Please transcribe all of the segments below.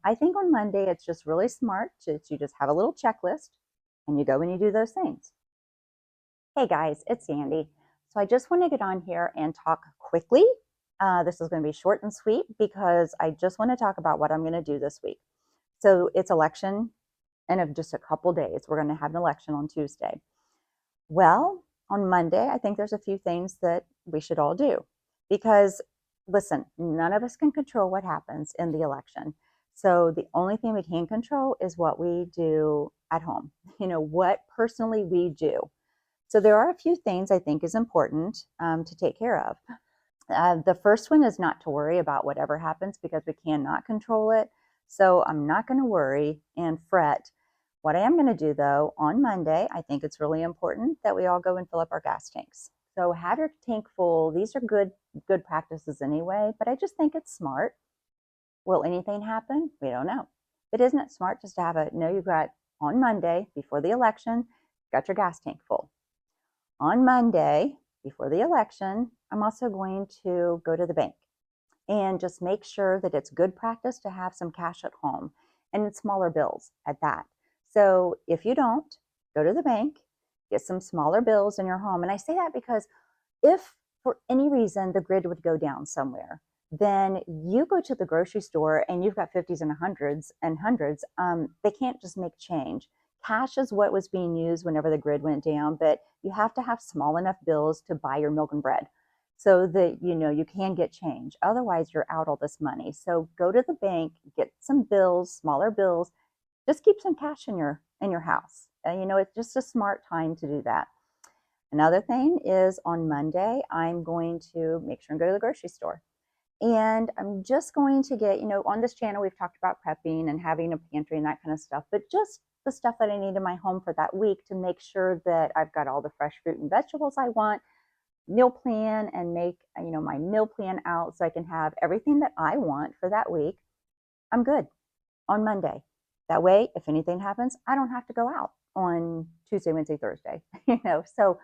I think on Monday, it's just really smart to you just have a little checklist and you go and you do those things. Hey guys, it's Sandy. So I just want to get on here and talk quickly. This is going to be short and sweet because I just want to talk about what I'm going to do this week. So it's election in just a couple days. We're going to have an election on Tuesday. Well, on Monday, I think there's a few things that we should all do because, listen, none of us can control what happens in the election. So the only thing we can control is what we do at home, what personally we do. So there are a few things I think is important to take care of. The first one is not to worry about whatever happens because we cannot control it. So I'm not going to worry and fret. What I am going to do though, on Monday, I think it's really important that we all go and fill up our gas tanks. So have your tank full. These are good practices anyway, but I just think it's smart. Will anything happen? We don't know. But isn't it smart just to have you've got on Monday before the election, got your gas tank full. On Monday, before the election, I'm also going to go to the bank and just make sure that it's good practice to have some cash at home and smaller bills at that. So if you don't, go to the bank, get some smaller bills in your home. And I say that because if for any reason the grid would go down somewhere, then you go to the grocery store and you've got 50s and hundreds. They can't just make change. Cash is what was being used whenever the grid went down, but you have to have small enough bills to buy your milk and bread so that you can get change. Otherwise, you're out all this money. So go to the bank, get some bills, smaller bills. Just keep some cash in your house. It's just a smart time to do that. Another thing is on Monday, I'm going to make sure and go to the grocery store. And I'm just going to get, on this channel, we've talked about prepping and having a pantry and that kind of stuff, but just the stuff that I need in my home for that week to make sure that I've got all the fresh fruit and vegetables I want, meal plan and make, my meal plan out so I can have everything that I want for that week. I'm good on Monday. That way, if anything happens, I don't have to go out on Tuesday, Wednesday, Thursday, So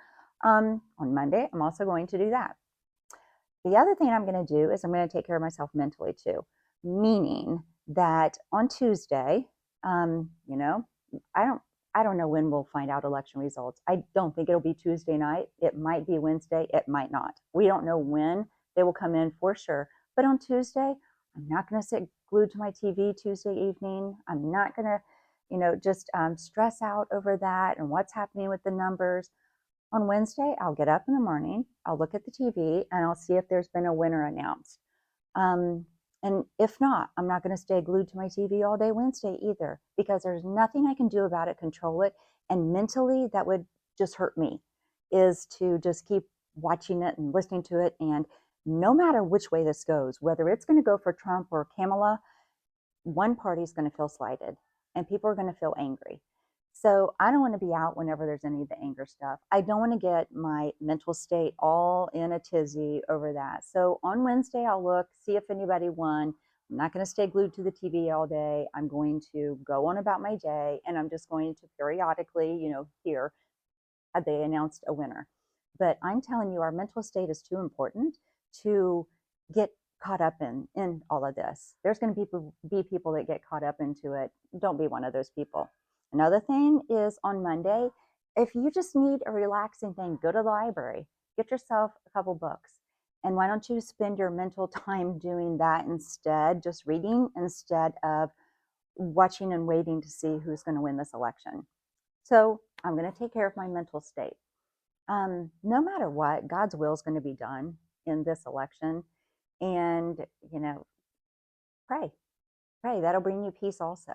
on Monday, I'm also going to do that. The other thing I'm going to do is I'm going to take care of myself mentally too, meaning that on Tuesday, you know, I don't I don't know when we'll find out election results. I don't think it'll be Tuesday night. It might be Wednesday. It might not. We don't know when they will come in for sure. But on Tuesday, I'm not going to sit glued to my TV Tuesday evening. I'm not going to, just stress out over that and what's happening with the numbers. On Wednesday, I'll get up in the morning, I'll look at the TV, and I'll see if there's been a winner announced. Um, and if not, I'm not going to stay glued to my TV all day Wednesday either, because there's nothing I can do about it, control it. And mentally, that would just hurt me, is to just keep watching it and listening to it. And no matter which way this goes, whether it's going to go for Trump or Kamala, one party is going to feel slighted and people are going to feel angry. So I don't want to be out whenever there's any of the anger stuff. I don't want to get my mental state all in a tizzy over that. So on Wednesday, I'll look, see if anybody won. I'm not going to stay glued to the TV all day. I'm going to go on about my day, and I'm just going to periodically, hear they announced a winner. But I'm telling you, our mental state is too important to get caught up in all of this. There's going to be people that get caught up into it. Don't be one of those people. Another thing is on Monday, if you just need a relaxing thing, go to the library, get yourself a couple books. And why don't you spend your mental time doing that instead, just reading instead of watching and waiting to see who's going to win this election? So I'm going to take care of my mental state. No matter what, God's will is going to be done in this election. And, pray, pray. That'll bring you peace also.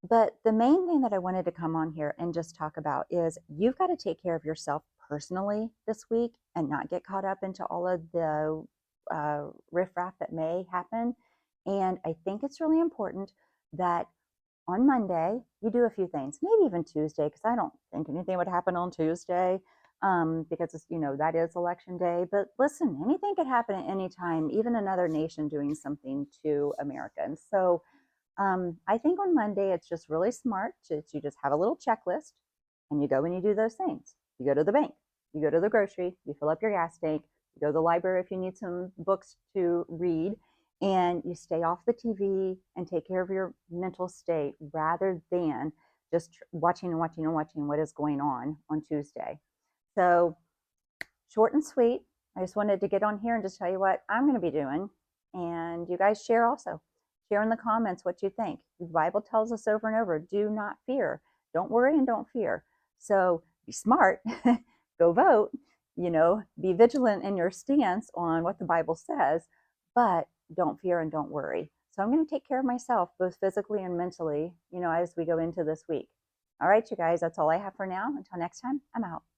But the main thing that I wanted to come on here and just talk about is you've got to take care of yourself personally this week and not get caught up into all of the riffraff that may happen. And I think it's really important that on Monday, you do a few things, maybe even Tuesday, because I don't think anything would happen on Tuesday because it's, that is election day. But listen, anything could happen at any time, even another nation doing something to Americans. So I think on Monday, it's just really smart to just have a little checklist and you go and you do those things. You go to the bank, you go to the grocery, you fill up your gas tank, you go to the library if you need some books to read, and you stay off the TV and take care of your mental state rather than just watching and watching and watching what is going on Tuesday. So short and sweet. I just wanted to get on here and just tell you what I'm going to be doing. And you guys share also. Share in the comments what you think. The Bible tells us over and over, do not fear. Don't worry and don't fear. So be smart, go vote, be vigilant in your stance on what the Bible says, but don't fear and don't worry. So I'm going to take care of myself, both physically and mentally, as we go into this week. All right, you guys, that's all I have for now. Until next time, I'm out.